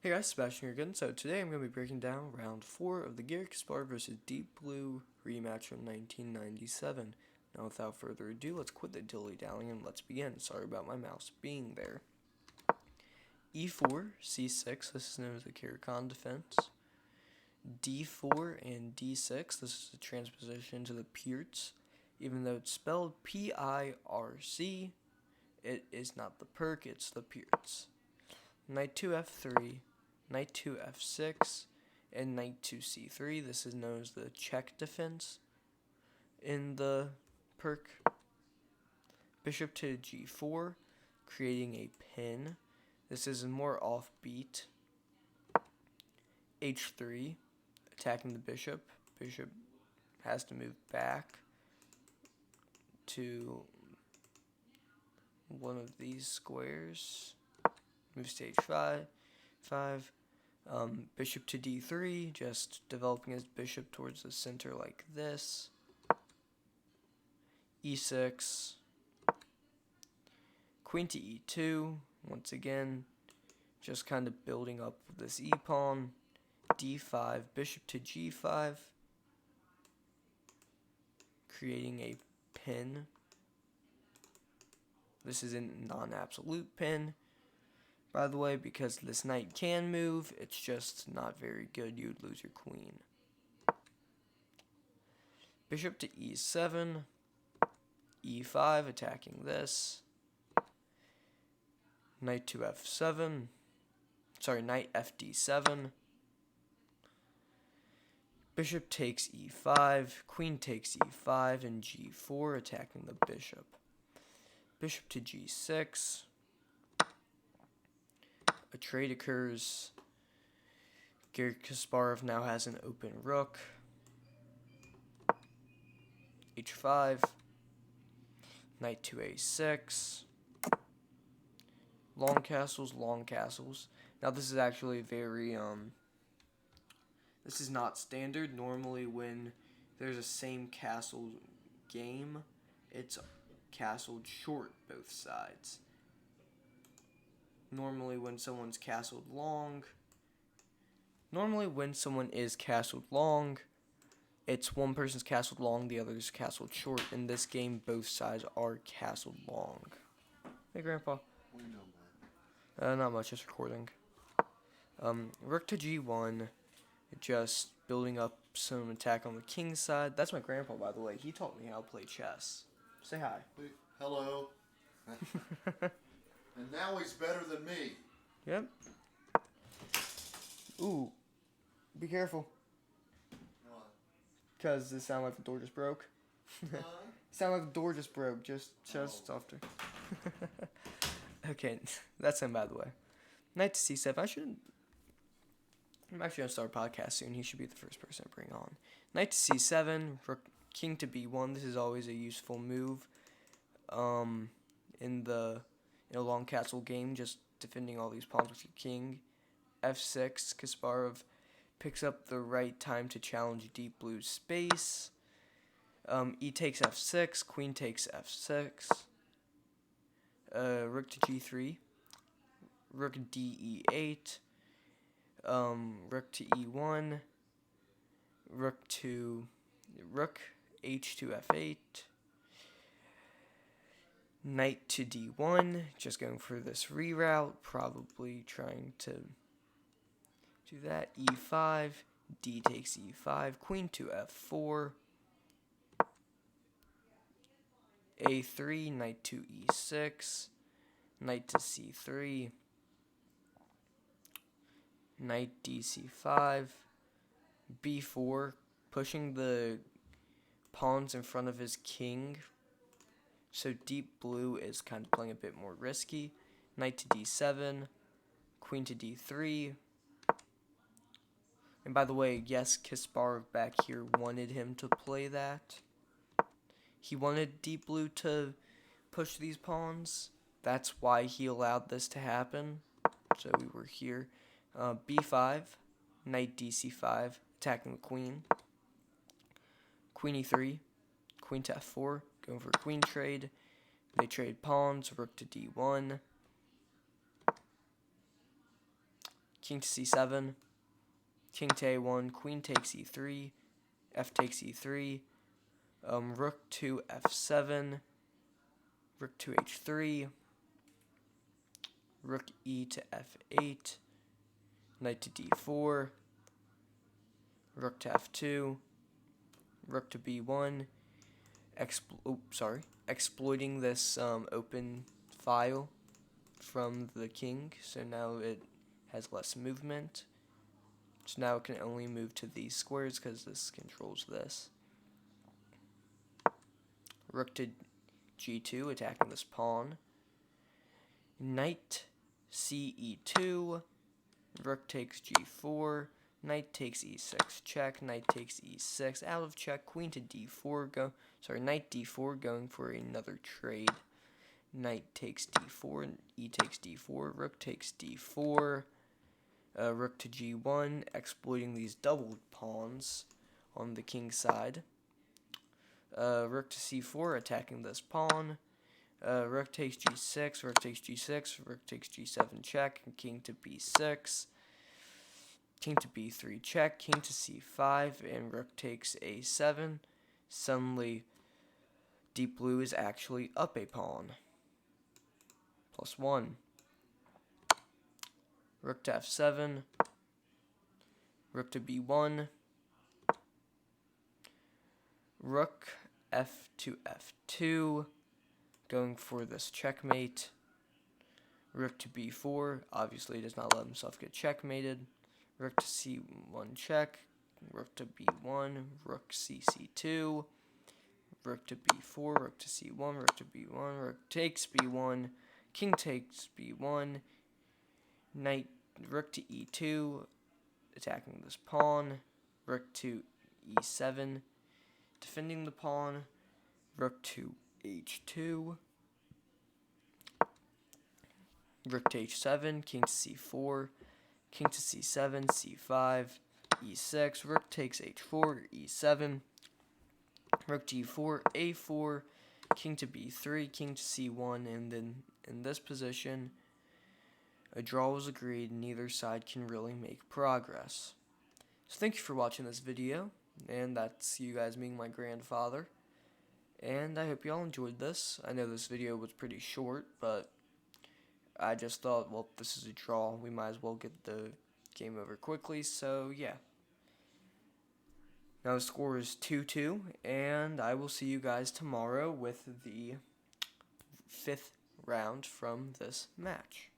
Hey guys, Sebastian here again. So today I'm going to be breaking down round 4 of the Garry Kasparov vs. Deep Blue rematch from 1997. Now without further ado, let's quit the dilly-dallying and let's begin. Sorry about my mouse being there. E4, C6, this is known as the Kirikan defense. D4 and D6, this is a transposition to the PIRC. Even though it's spelled P-I-R-C, it is not the PIRC, it's the PIRC. Knight to F3, Knight to F6, and Knight to C3. This is known as the check defense in the PIRC. Bishop to G4, creating a pin. This is more offbeat. H3, attacking the bishop. Bishop has to move back to one of these squares. Moves to H5. Bishop to D3, just developing his bishop towards the center like this. E6. Queen to E2, once again, just kind of building up this E-pawn. D5, bishop to G5, creating a pin. This is a non-absolute pin, by the way, because this knight can move, it's just not very good. You'd lose your queen. Bishop to E7, E5, attacking this. Knight to F7, knight FD7. Bishop takes E5, queen takes E5, and G4, attacking the bishop. Bishop to G6. A trade occurs. Garry Kasparov now has an open rook. H5. Knight to A6. Long castles, long castles. Now this is actually very, this is not standard. Normally when there's a same castle game, it's castled short both sides. Normally when someone is castled long, it's one person's castled long, the other's castled short. In this game, both sides are castled long. Hey, Grandpa. We know that. Not much, just recording. Rook to G1, just building up some attack on the king's side. That's my grandpa, by the way. He taught me how to play chess. Say hi. Hello. And now he's better than me. Yep. Ooh. Be careful. What? Because it sounded like the door just broke. Sounded like the door just broke. Just softer. Okay, that's him, by the way. Knight to C7. I'm actually going to start a podcast soon. He should be the first person to bring on. Knight to C7. King to B1. This is always a useful move. In a long castle game, just defending all these pawns with your king. F6, Kasparov picks up the right time to challenge Deep Blue's space. E takes F6, queen takes F6. Rook to G3. Rook DE8. Rook to E1. Rook H to F8. Knight to D1, just going for this reroute, probably trying to do that. E5, D takes E5, queen to F4, A3, knight to E6, knight to C3, knight DC5, B4, pushing the pawns in front of his king. So Deep Blue is kind of playing a bit more risky. Knight to D7, queen to D3. And by the way, yes, Kasparov back here wanted him to play that. He wanted Deep Blue to push these pawns. That's why he allowed this to happen. So we were here. B5, knight DC5, attacking the queen. Queen E3, queen to F4. Going for a queen trade. They trade pawns. Rook to D1. king to c7, king to a1, queen takes e3, f takes e3, rook to f7, rook to h3, rook e to f8, knight to d4, rook to f2, rook to b1, exploiting this open file from the king, so now it has less movement. So now it can only move to these squares because this controls this. Rook to g2, attacking this pawn. Knight ce2, rook takes g4, knight takes e6 check, knight takes e6 out of check, queen to d4 knight d4 going for another trade. Knight takes d4, e takes d4, rook takes d4, rook to g1, exploiting these doubled pawns on the king's side. Rook to c4, attacking this pawn. Rook takes g6, rook takes g6, rook takes g7 check, and king to b6. King to b3 check, king to c5, and rook takes a7. Suddenly, deep blue is actually up a pawn. +1. Rook to f7. Rook to b1. Rook f to f2. Going for this checkmate. Rook to b4. Obviously does not let himself get checkmated. Rook to c1 check. Rook to b1. Rook cc2. Rook to b4. Rook to c1. Rook to b1. Rook takes b1. King takes b1. Knight, rook to e2, attacking this pawn. Rook to e7, defending the pawn. Rook to h2. Rook to h7, king to c4, king to c7, c5, e6. Rook takes h4, e7. Rook g4, a4, king to b3, king to c1, and then in this position, a draw was agreed, neither side can really make progress. So thank you for watching this video, and that's you guys meeting my grandfather. And I hope you all enjoyed this. I know this video was pretty short, but I just thought, well, this is a draw, we might as well get the game over quickly, so yeah. Now the score is 2-2, and I will see you guys tomorrow with the 5th round from this match.